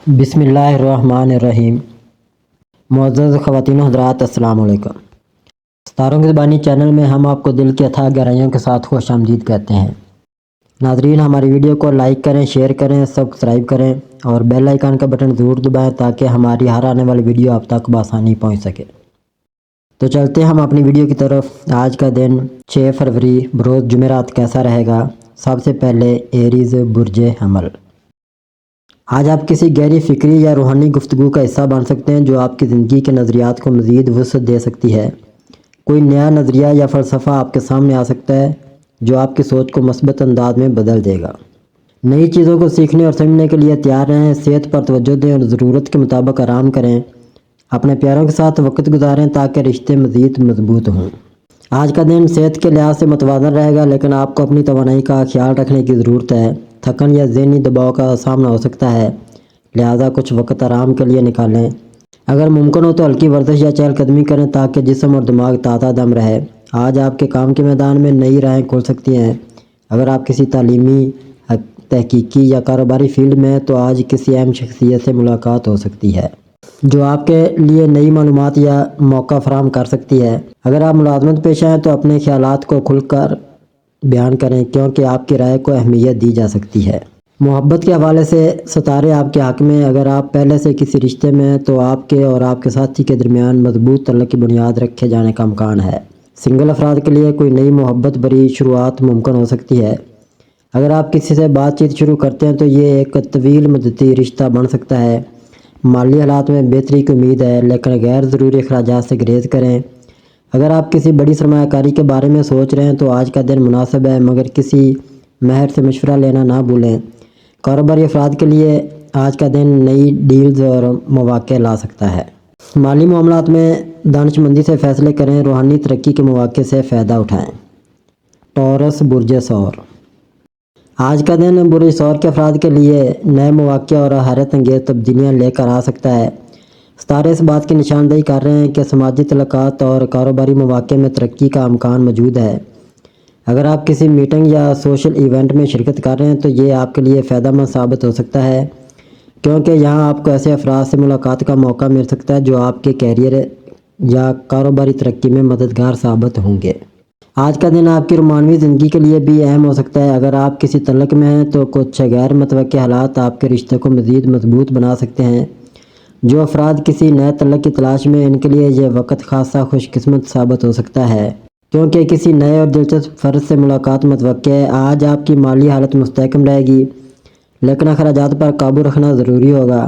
بسم اللہ الرحمن الرحیم۔ معزز خواتین و حضرات، السلام علیکم۔ ستاروں کی زبانی چینل میں ہم آپ کو دل کی اتھاہ گہرائیوں کے ساتھ خوش آمدید کہتے ہیں۔ ناظرین، ہماری ویڈیو کو لائک کریں، شیئر کریں، سبسکرائب کریں اور بیل آئیکن کا بٹن ضرور دبائیں تاکہ ہماری ہر آنے والی ویڈیو آپ تک بآسانی پہنچ سکے۔ تو چلتے ہیں ہم اپنی ویڈیو کی طرف۔ آج کا دن 6 فروری بروز جمعرات کیسا رہے گا؟ سب سے پہلے ایریز برج حمل۔ آج آپ کسی گہری فکری یا روحانی گفتگو کا حصہ بن سکتے ہیں جو آپ کی زندگی کے نظریات کو مزید وسعت دے سکتی ہے۔ کوئی نیا نظریہ یا فلسفہ آپ کے سامنے آ سکتا ہے جو آپ کی سوچ کو مثبت انداز میں بدل دے گا۔ نئی چیزوں کو سیکھنے اور سمجھنے کے لیے تیار رہیں، صحت پر توجہ دیں اور ضرورت کے مطابق آرام کریں۔ اپنے پیاروں کے ساتھ وقت گزاریں تاکہ رشتے مزید مضبوط ہوں۔ آج کا دن صحت کے لحاظ سے متوازن رہے گا، لیکن آپ کو اپنی توانائی کا خیال رکھنے کی ضرورت ہے۔ تھکن یا ذہنی دباؤ کا سامنا ہو سکتا ہے، لہذا کچھ وقت آرام کے لیے نکالیں۔ اگر ممکن ہو تو ہلکی ورزش یا چہل قدمی کریں تاکہ جسم اور دماغ تازہ دم رہے۔ آج آپ کے کام کے میدان میں نئی راہیں کھل سکتی ہیں۔ اگر آپ کسی تعلیمی، تحقیقی یا کاروباری فیلڈ میں ہیں تو آج کسی اہم شخصیت سے ملاقات ہو سکتی ہے جو آپ کے لیے نئی معلومات یا موقع فراہم کر سکتی ہے۔ اگر آپ ملازمت پیشہ ہیں تو اپنے خیالات کو کھل کر بیان کریں کیونکہ آپ کی رائے کو اہمیت دی جا سکتی ہے۔ محبت کے حوالے سے ستارے آپ کے حق میں۔ اگر آپ پہلے سے کسی رشتے میں ہیں تو آپ کے اور آپ کے ساتھی کے درمیان مضبوط تعلق کی بنیاد رکھے جانے کا امکان ہے۔ سنگل افراد کے لیے کوئی نئی محبت بھری شروعات ممکن ہو سکتی ہے۔ اگر آپ کسی سے بات چیت شروع کرتے ہیں تو یہ ایک طویل مدتی رشتہ بن سکتا ہے۔ مالی حالات میں بہتری کی امید ہے، لیکن غیر ضروری اخراجات سے گریز کریں۔ اگر آپ کسی بڑی سرمایہ کاری کے بارے میں سوچ رہے ہیں تو آج کا دن مناسب ہے، مگر کسی ماہر سے مشورہ لینا نہ بھولیں۔ کاروباری افراد کے لیے آج کا دن نئی ڈیلز اور مواقع لا سکتا ہے۔ مالی معاملات میں دانش مندی سے فیصلے کریں، روحانی ترقی کے مواقع سے فائدہ اٹھائیں۔ ٹورس برج ثور۔ آج کا دن برج ثور کے افراد کے لیے نئے مواقع اور حیرت انگیز تبدیلیاں لے کر آ سکتا ہے۔ ستارے اس بات کی نشاندہی کر رہے ہیں کہ سماجی تعلقات اور کاروباری مواقع میں ترقی کا امکان موجود ہے۔ اگر آپ کسی میٹنگ یا سوشل ایونٹ میں شرکت کر رہے ہیں تو یہ آپ کے لیے فائدہ مند ثابت ہو سکتا ہے، کیونکہ یہاں آپ کو ایسے افراد سے ملاقات کا موقع مل سکتا ہے جو آپ کے کیریئر یا کاروباری ترقی میں مددگار ثابت ہوں گے۔ آج کا دن آپ کی رومانوی زندگی کے لیے بھی اہم ہو سکتا ہے۔ اگر آپ کسی تعلق میں ہیں تو کچھ غیر متوقع حالات آپ کے رشتے کو مزید مضبوط بنا سکتے ہیں۔ جو افراد کسی نئے تعلق کی تلاش میں، ان کے لیے یہ وقت خاصا خوش قسمت ثابت ہو سکتا ہے کیونکہ کسی نئے اور دلچسپ فرد سے ملاقات متوقع ہے۔ آج آپ کی مالی حالت مستحکم رہے گی، لیکن اخراجات پر قابو رکھنا ضروری ہوگا۔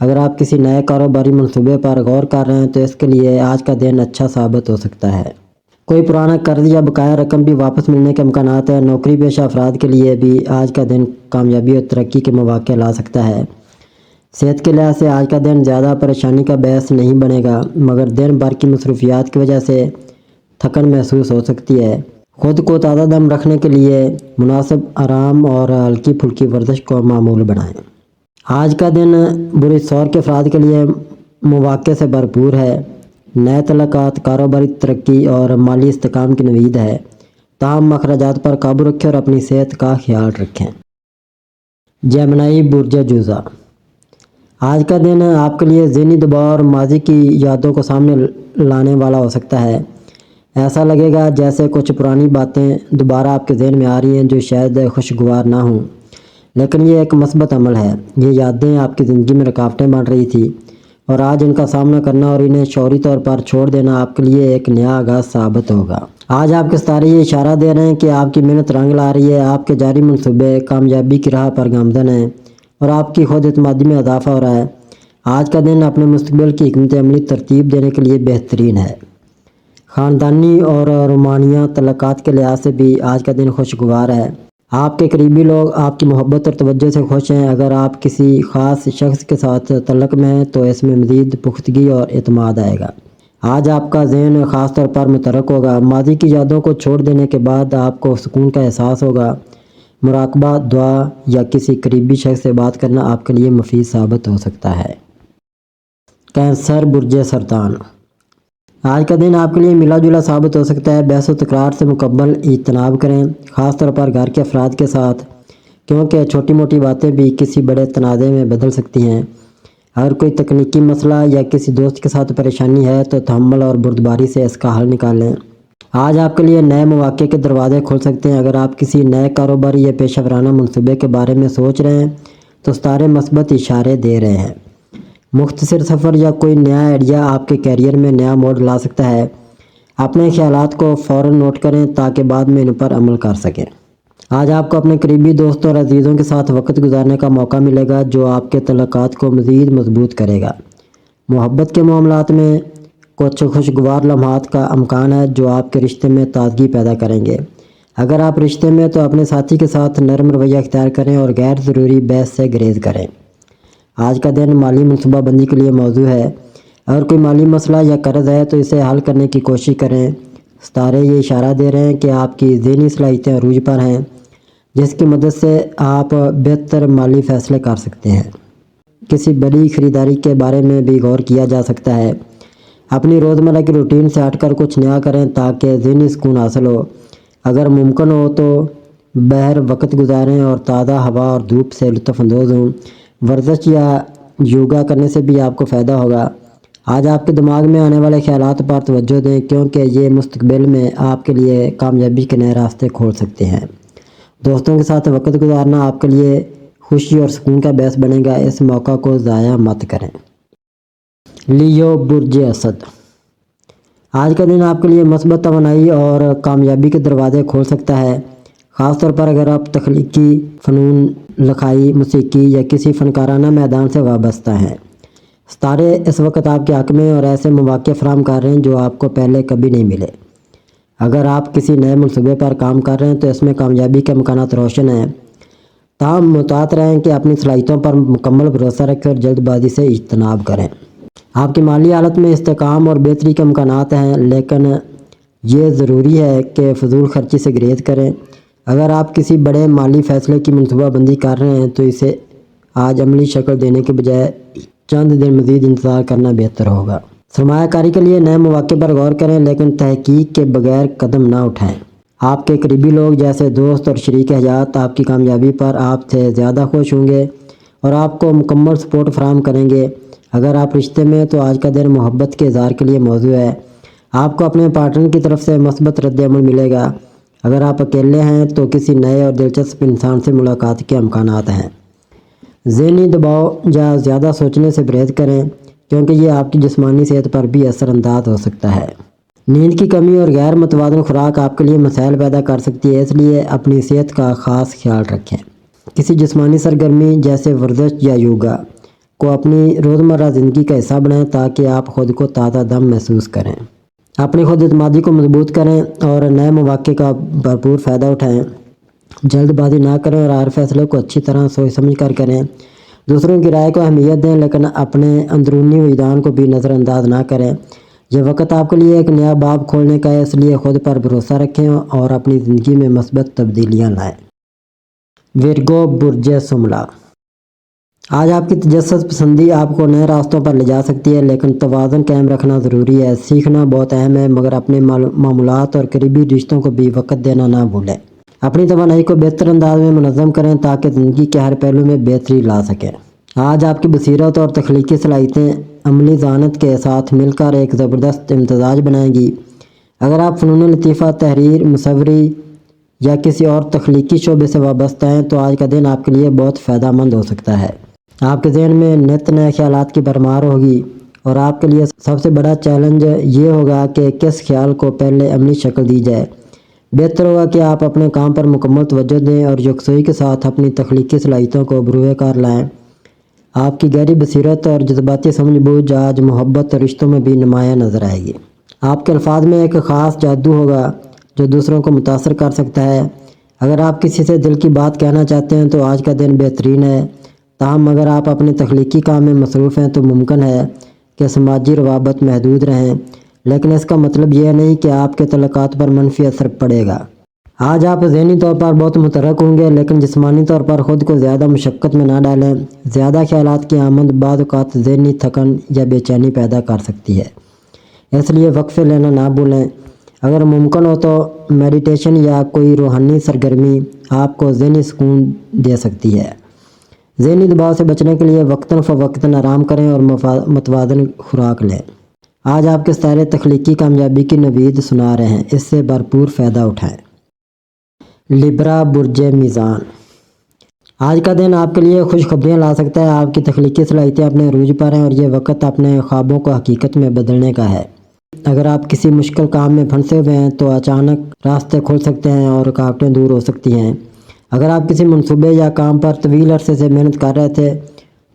اگر آپ کسی نئے کاروباری منصوبے پر غور کر رہے ہیں تو اس کے لیے آج کا دن اچھا ثابت ہو سکتا ہے۔ کوئی پرانا قرض یا بقایا رقم بھی واپس ملنے کے امکانات ہیں۔ نوکری پیشہ افراد کے لیے بھی آج کا دن کامیابی اور ترقی کے مواقع لا سکتا ہے۔ صحت کے لحاظ سے آج کا دن زیادہ پریشانی کا باعث نہیں بنے گا، مگر دن بھر کی مصروفیات کی وجہ سے تھکن محسوس ہو سکتی ہے۔ خود کو تازہ دم رکھنے کے لیے مناسب آرام اور ہلکی پھلکی ورزش کو معمول بنائیں۔ آج کا دن برج ثور کے افراد کے لیے مواقع سے بھرپور ہے۔ نئے تعلقات، کاروباری ترقی اور مالی استحکام کی نوید ہے، تاہم اخراجات پر قابو رکھیں اور اپنی صحت کا خیال رکھیں۔ جیمنائی برج جوزہ۔ آج کا دن آپ کے لیے ذہنی دباؤ اور ماضی کی یادوں کو سامنے لانے والا ہو سکتا ہے۔ ایسا لگے گا جیسے کچھ پرانی باتیں دوبارہ آپ کے ذہن میں آ رہی ہیں جو شاید خوشگوار نہ ہوں، لیکن یہ ایک مثبت عمل ہے۔ یہ یادیں آپ کی زندگی میں رکاوٹیں بن رہی تھی اور آج ان کا سامنا کرنا اور انہیں شعوری طور پر چھوڑ دینا آپ کے لیے ایک نیا آغاز ثابت ہوگا۔ آج آپ کے ستارے یہ اشارہ دے رہے ہیں کہ آپ کی محنت رنگ لا رہی ہے، آپ کے جاری منصوبے کامیابی کی راہ پر گامزن ہیں اور آپ کی خود اعتمادی میں اضافہ ہو رہا ہے۔ آج کا دن اپنے مستقبل کی حکمت عملی ترتیب دینے کے لیے بہترین ہے۔ خاندانی اور رومانیہ تعلقات کے لحاظ سے بھی آج کا دن خوشگوار ہے۔ آپ کے قریبی لوگ آپ کی محبت اور توجہ سے خوش ہیں۔ اگر آپ کسی خاص شخص کے ساتھ تعلق میں ہیں تو اس میں مزید پختگی اور اعتماد آئے گا۔ آج آپ کا ذہن خاص طور پر متحرک ہوگا۔ ماضی کی یادوں کو چھوڑ دینے کے بعد آپ کو سکون کا احساس ہوگا۔ مراقبہ، دعا یا کسی قریبی شخص سے بات کرنا آپ کے لیے مفید ثابت ہو سکتا ہے۔ کینسر برج سرطان۔ آج کا دن آپ کے لیے ملا جلا ثابت ہو سکتا ہے۔ بحث و تکرار سے مکمل اجتناب کریں، خاص طور پر گھر کے افراد کے ساتھ، کیونکہ چھوٹی موٹی باتیں بھی کسی بڑے تنازع میں بدل سکتی ہیں۔ اگر کوئی تکنیکی مسئلہ یا کسی دوست کے ساتھ پریشانی ہے تو تحمل اور بردباری سے اس کا حل نکالیں۔ آج آپ کے لیے نئے مواقع کے دروازے کھل سکتے ہیں۔ اگر آپ کسی نئے کاروباری یا پیشہ ورانہ منصوبے کے بارے میں سوچ رہے ہیں تو ستارے مثبت اشارے دے رہے ہیں۔ مختصر سفر یا کوئی نیا آئیڈیا آپ کے کیریئر میں نیا موڑ لا سکتا ہے۔ اپنے خیالات کو فوراً نوٹ کریں تاکہ بعد میں ان پر عمل کر سکیں۔ آج آپ کو اپنے قریبی دوستوں اور عزیزوں کے ساتھ وقت گزارنے کا موقع ملے گا جو آپ کے تعلقات کو مزید مضبوط کرے گا۔ محبت کے معاملات میں کچھ خوشگوار لمحات کا امکان ہے جو آپ کے رشتے میں تازگی پیدا کریں گے۔ اگر آپ رشتے میں تو اپنے ساتھی کے ساتھ نرم رویہ اختیار کریں اور غیر ضروری بحث سے گریز کریں۔ آج کا دن مالی منصوبہ بندی کے لیے موزوں ہے۔ اگر کوئی مالی مسئلہ یا قرض ہے تو اسے حل کرنے کی کوشش کریں۔ ستارے یہ اشارہ دے رہے ہیں کہ آپ کی ذہنی صلاحیتیں عروج پر ہیں، جس کی مدد سے آپ بہتر مالی فیصلے کر سکتے ہیں۔ کسی بڑی خریداری کے بارے میں بھی غور کیا جا سکتا ہے۔ اپنی روزمرہ کی روٹین سے ہٹ کر کچھ نیا کریں تاکہ ذہنی سکون حاصل ہو۔ اگر ممکن ہو تو باہر وقت گزاریں اور تازہ ہوا اور دھوپ سے لطف اندوز ہوں۔ ورزش یا یوگا کرنے سے بھی آپ کو فائدہ ہوگا۔ آج آپ کے دماغ میں آنے والے خیالات پر توجہ دیں کیونکہ یہ مستقبل میں آپ کے لیے کامیابی کے نئے راستے کھول سکتے ہیں۔ دوستوں کے ساتھ وقت گزارنا آپ کے لیے خوشی اور سکون کا باعث بنے گا۔ اس موقع کو ضائع مت کریں۔ لیو برج اسد، آج کا دن آپ کے لیے مثبت توانائی اور کامیابی کے دروازے کھول سکتا ہے، خاص طور پر اگر آپ تخلیقی فنون، لکھائی، موسیقی یا کسی فنکارانہ میدان سے وابستہ ہیں۔ ستارے اس وقت آپ کے حق میں اور ایسے مواقع فراہم کر رہے ہیں جو آپ کو پہلے کبھی نہیں ملے۔ اگر آپ کسی نئے منصوبے پر کام کر رہے ہیں تو اس میں کامیابی کے امکانات روشن ہیں۔ تاہم محتاط رہیں کہ اپنی صلاحیتوں پر مکمل بھروسہ رکھیں اور جلد بازی سے اجتناب کریں۔ آپ کی مالی حالت میں استحکام اور بہتری کے امکانات ہیں، لیکن یہ ضروری ہے کہ فضول خرچی سے گریز کریں۔ اگر آپ کسی بڑے مالی فیصلے کی منصوبہ بندی کر رہے ہیں تو اسے آج عملی شکل دینے کے بجائے چند دن مزید انتظار کرنا بہتر ہوگا۔ سرمایہ کاری کے لیے نئے مواقع پر غور کریں لیکن تحقیق کے بغیر قدم نہ اٹھائیں۔ آپ کے قریبی لوگ جیسے دوست اور شریک حیات آپ کی کامیابی پر آپ سے زیادہ خوش ہوں گے اور آپ کو مکمل سپورٹ فراہم کریں گے۔ اگر آپ رشتے میں تو آج کا دن محبت کے اظہار کے لیے موزوں ہے۔ آپ کو اپنے پارٹنر کی طرف سے مثبت رد عمل ملے گا۔ اگر آپ اکیلے ہیں تو کسی نئے اور دلچسپ انسان سے ملاقات کے امکانات ہیں۔ ذہنی دباؤ یا زیادہ سوچنے سے پرہیز کریں کیونکہ یہ آپ کی جسمانی صحت پر بھی اثر انداز ہو سکتا ہے۔ نیند کی کمی اور غیر متوازن خوراک آپ کے لیے مسائل پیدا کر سکتی ہے، اس لیے اپنی صحت کا خاص خیال رکھیں۔ کسی جسمانی سرگرمی جیسے ورزش یا یوگا کو اپنی روزمرہ زندگی کا حصہ بنائیں تاکہ آپ خود کو تازہ دم محسوس کریں۔ اپنی خود اعتمادی کو مضبوط کریں اور نئے مواقع کا بھرپور فائدہ اٹھائیں۔ جلد بازی نہ کریں اور ہر فیصلے کو اچھی طرح سوچ سمجھ کر کریں۔ دوسروں کی رائے کو اہمیت دیں لیکن اپنے اندرونی وجدان کو بھی نظر انداز نہ کریں۔ یہ وقت آپ کے لیے ایک نیا باب کھولنے کا ہے، اس لیے خود پر بھروسہ رکھیں اور اپنی زندگی میں مثبت تبدیلیاں لائیں۔ ورگو برج شملہ، آج آپ کی تجسس پسندی آپ کو نئے راستوں پر لے جا سکتی ہے لیکن توازن قائم رکھنا ضروری ہے۔ سیکھنا بہت اہم ہے مگر اپنے معمولات اور قریبی رشتوں کو بھی وقت دینا نہ بھولیں۔ اپنی توانائی کو بہتر انداز میں منظم کریں تاکہ زندگی کے ہر پہلو میں بہتری لا سکیں۔ آج آپ کی بصیرت اور تخلیقی صلاحیتیں عملی ذہانت کے ساتھ مل کر ایک زبردست امتزاج بنائیں گی۔ اگر آپ فنون لطیفہ، تحریر، مصوری یا کسی اور تخلیقی شعبے سے وابستہ ہیں تو آج کا دن آپ کے لیے بہت فائدہ مند ہو سکتا ہے۔ آپ کے ذہن میں نت نئے خیالات کی بھرمار ہوگی اور آپ کے لیے سب سے بڑا چیلنج یہ ہوگا کہ کس خیال کو پہلے عملی شکل دی جائے۔ بہتر ہوگا کہ آپ اپنے کام پر مکمل توجہ دیں اور یکسوئی کے ساتھ اپنی تخلیقی صلاحیتوں کو بروئے کار لائیں۔ آپ کی گہری بصیرت اور جذباتی سمجھ بوجھ آج محبت اور رشتوں میں بھی نمایاں نظر آئے گی۔ آپ کے الفاظ میں ایک خاص جادو ہوگا جو دوسروں کو متاثر کر سکتا ہے۔ اگر آپ کسی سے دل کی بات کہنا چاہتے ہیں تو آج کا دن بہترین ہے۔ تاہم اگر آپ اپنے تخلیقی کام میں مصروف ہیں تو ممکن ہے کہ سماجی روابط محدود رہیں، لیکن اس کا مطلب یہ نہیں کہ آپ کے تعلقات پر منفی اثر پڑے گا۔ آج آپ ذہنی طور پر بہت متحرک ہوں گے لیکن جسمانی طور پر خود کو زیادہ مشقت میں نہ ڈالیں۔ زیادہ خیالات کی آمد بعض اوقات ذہنی تھکن یا بے چینی پیدا کر سکتی ہے، اس لیے وقفے لینا نہ بھولیں۔ اگر ممکن ہو تو میڈیٹیشن یا کوئی روحانی سرگرمی آپ کو ذہنی سکون دے سکتی ہے۔ ذہنی دباؤ سے بچنے کے لیے وقتاً فوقتاً آرام کریں اور متوازن خوراک لیں۔ آج آپ کے ستارے تخلیقی کامیابی کی نوید سنا رہے ہیں، اس سے بھرپور فائدہ اٹھائیں۔ لبرا برج میزان، آج کا دن آپ کے لیے خوشخبریاں لا سکتا ہے۔ آپ کی تخلیقی صلاحیتیں اپنے عروج پر ہیں اور یہ وقت اپنے خوابوں کو حقیقت میں بدلنے کا ہے۔ اگر آپ کسی مشکل کام میں پھنسے ہوئے ہیں تو اچانک راستے کھل سکتے ہیں اور رکاوٹیں دور ہو سکتی ہیں۔ اگر آپ کسی منصوبے یا کام پر طویل عرصے سے محنت کر رہے تھے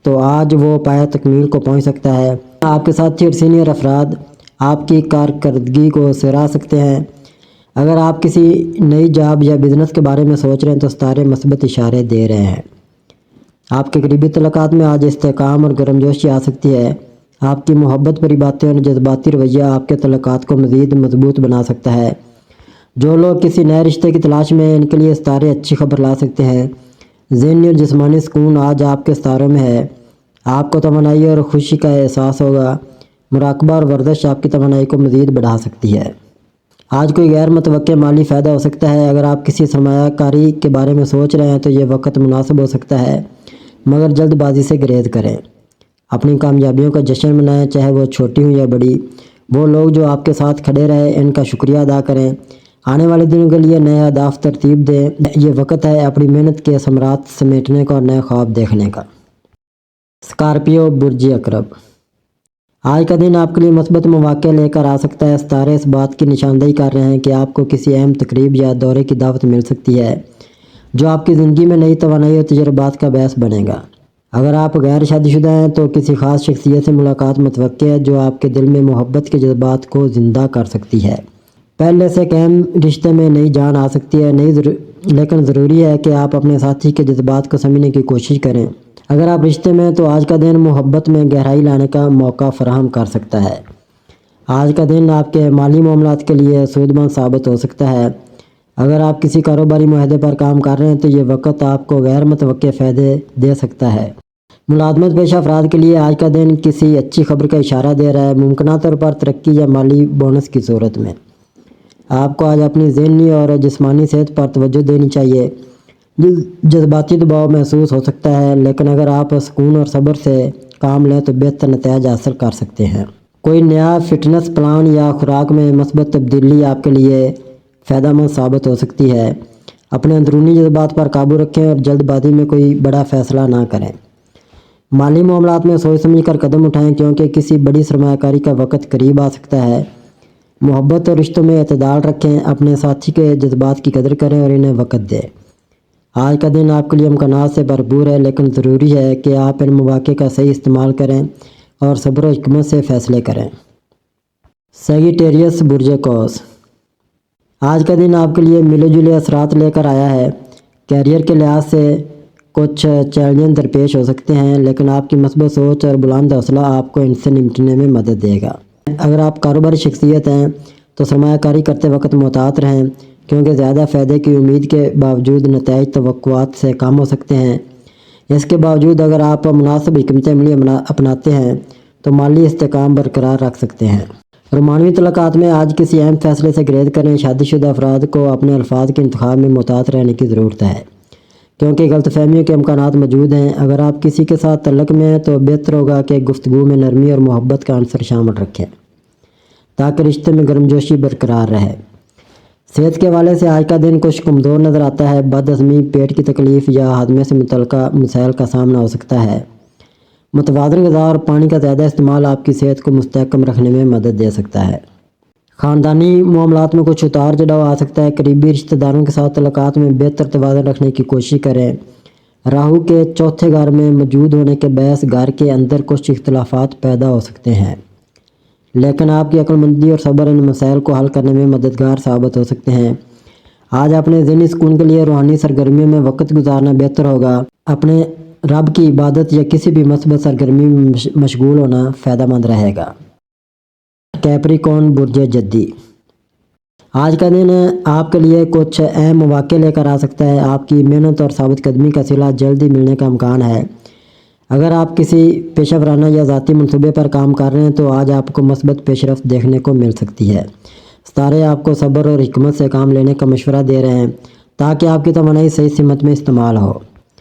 تو آج وہ پایہ تکمیل کو پہنچ سکتا ہے۔ آپ کے ساتھی اور سینئر افراد آپ کی کارکردگی کو سراہ سکتے ہیں۔ اگر آپ کسی نئی جاب یا بزنس کے بارے میں سوچ رہے ہیں تو ستارے مثبت اشارے دے رہے ہیں۔ آپ کے قریبی تعلقات میں آج استحکام اور گرمجوشی آ سکتی ہے۔ آپ کی محبت بھری باتیں اور جذباتی رویہ آپ کے تعلقات کو مزید مضبوط بنا سکتا ہے۔ جو لوگ کسی نئے رشتے کی تلاش میں ہیں ان کے لیے ستارے اچھی خبر لا سکتے ہیں۔ ذہنی اور جسمانی سکون آج آپ کے ستاروں میں ہے۔ آپ کو توانائی اور خوشی کا احساس ہوگا۔ مراقبہ اور ورزش آپ کی توانائی کو مزید بڑھا سکتی ہے۔ آج کوئی غیر متوقع مالی فائدہ ہو سکتا ہے۔ اگر آپ کسی سرمایہ کاری کے بارے میں سوچ رہے ہیں تو یہ وقت مناسب ہو سکتا ہے، مگر جلد بازی سے گریز کریں۔ اپنی کامیابیوں کا جشن منائیں، چاہے وہ چھوٹی ہوں یا بڑی۔ وہ لوگ جو آپ کے ساتھ کھڑے رہے ان کا شکریہ ادا کریں۔ آنے والے دنوں کے لیے نئے اہداف ترتیب دیں۔ یہ وقت ہے اپنی محنت کے ثمرات سمیٹنے کا اور نئے خواب دیکھنے کا۔ اسکارپیو برج عقرب، آج کا دن آپ کے لیے مثبت مواقع لے کر آ سکتا ہے۔ ستارے اس بات کی نشاندہی کر رہے ہیں کہ آپ کو کسی اہم تقریب یا دورے کی دعوت مل سکتی ہے جو آپ کی زندگی میں نئی توانائی اور تجربات کا باعث بنے گا۔ اگر آپ غیر شادی شدہ ہیں تو کسی خاص شخصیت سے ملاقات متوقع ہے جو آپ کے دل میں محبت کے جذبات کو زندہ کر سکتی ہے۔ پہلے سے قائم رشتے میں نئی جان آ سکتی ہے، لیکن ضروری ہے کہ آپ اپنے ساتھی کے جذبات کو سمجھنے کی کوشش کریں۔ اگر آپ رشتے میں ہیں تو آج کا دن محبت میں گہرائی لانے کا موقع فراہم کر سکتا ہے۔ آج کا دن آپ کے مالی معاملات کے لیے سودمند ثابت ہو سکتا ہے۔ اگر آپ کسی کاروباری معاہدے پر کام کر رہے ہیں تو یہ وقت آپ کو غیر متوقع فائدے دے سکتا ہے۔ ملازمت پیشہ افراد کے لیے آج کا دن کسی اچھی خبر کا اشارہ دے رہا ہے، ممکنہ طور پر ترقی یا مالی بونس کی صورت میں۔ آپ کو آج اپنی ذہنی اور جسمانی صحت پر توجہ دینی چاہیے۔ جذباتی دباؤ محسوس ہو سکتا ہے، لیکن اگر آپ سکون اور صبر سے کام لیں تو بہتر نتائج حاصل کر سکتے ہیں۔ کوئی نیا فٹنس پلان یا خوراک میں مثبت تبدیلی آپ کے لیے فائدہ مند ثابت ہو سکتی ہے۔ اپنے اندرونی جذبات پر قابو رکھیں اور جلد بازی میں کوئی بڑا فیصلہ نہ کریں۔ مالی معاملات میں سوچ سمجھ کر قدم اٹھائیں کیونکہ کسی بڑی سرمایہ کاری کا وقت قریب آ سکتا ہے۔ محبت اور رشتوں میں اعتدال رکھیں، اپنے ساتھی کے جذبات کی قدر کریں اور انہیں وقت دیں۔ آج کا دن آپ کے لیے امکانات سے بھرپور ہے، لیکن ضروری ہے کہ آپ ان مواقع کا صحیح استعمال کریں اور صبر و حکمت سے فیصلے کریں۔ سیگیٹیریس برج قوس، آج کا دن آپ کے لیے ملے جلے اثرات لے کر آیا ہے۔ کیریئر کے لحاظ سے کچھ چیلنجز درپیش ہو سکتے ہیں، لیکن آپ کی مثبت سوچ اور بلند حوصلہ آپ کو ان سے نمٹنے میں مدد دے گا۔ اگر آپ کاروباری شخصیت ہیں تو سرمایہ کاری کرتے وقت محتاط رہیں کیونکہ زیادہ فائدے کی امید کے باوجود نتائج توقعات سے کم ہو سکتے ہیں۔ اس کے باوجود اگر آپ مناسب حکمت عملی اپناتے ہیں تو مالی استحکام برقرار رکھ سکتے ہیں۔ رومانوی تعلقات میں آج کسی اہم فیصلے سے گریز کریں۔ شادی شدہ افراد کو اپنے الفاظ کے انتخاب میں محتاط رہنے کی ضرورت ہے کیونکہ غلط فہمیوں کے امکانات موجود ہیں۔ اگر آپ کسی کے ساتھ تعلق میں ہیں تو بہتر ہوگا کہ گفتگو میں نرمی اور محبت کا عنصر شامل رکھیں تاکہ رشتے میں گرمجوشی برقرار رہے۔ صحت کے حوالے سے آج کا دن کچھ کمزور نظر آتا ہے۔ بد ہضمی، پیٹ کی تکلیف یا ہاضمے سے متعلقہ مسائل کا سامنا ہو سکتا ہے۔ متوازن غذا اور پانی کا زیادہ استعمال آپ کی صحت کو مستحکم رکھنے میں مدد دے سکتا ہے۔ خاندانی معاملات میں کچھ اتار چڑھاؤ آ سکتا ہے۔ قریبی رشتہ داروں کے ساتھ تعلقات میں بہتر توازن رکھنے کی کوشش کریں۔ راہو کے چوتھے گھر میں موجود ہونے کے باعث گھر کے اندر کچھ اختلافات پیدا ہو سکتے ہیں، لیکن آپ کی عقل مندی اور صبر ان مسائل کو حل کرنے میں مددگار ثابت ہو سکتے ہیں۔ آج اپنے ذہنی سکون کے لیے روحانی سرگرمیوں میں وقت گزارنا بہتر ہوگا۔ اپنے رب کی عبادت یا کسی بھی مثبت سرگرمی میں مشغول ہونا فائدہ مند رہے گا۔ کیپریکون برج جدی، آج کا دن آپ کے لیے کچھ اہم مواقع لے کر آ سکتا ہے۔ آپ کی محنت اور ثابت قدمی کا صلہ جلدی ملنے کا امکان ہے۔ اگر آپ کسی پیشہ ورانہ یا ذاتی منصوبے پر کام کر رہے ہیں تو آج آپ کو مثبت پیش رفت دیکھنے کو مل سکتی ہے۔ ستارے آپ کو صبر اور حکمت سے کام لینے کا مشورہ دے رہے ہیں تاکہ آپ کی توانائی صحیح سمت میں استعمال ہو۔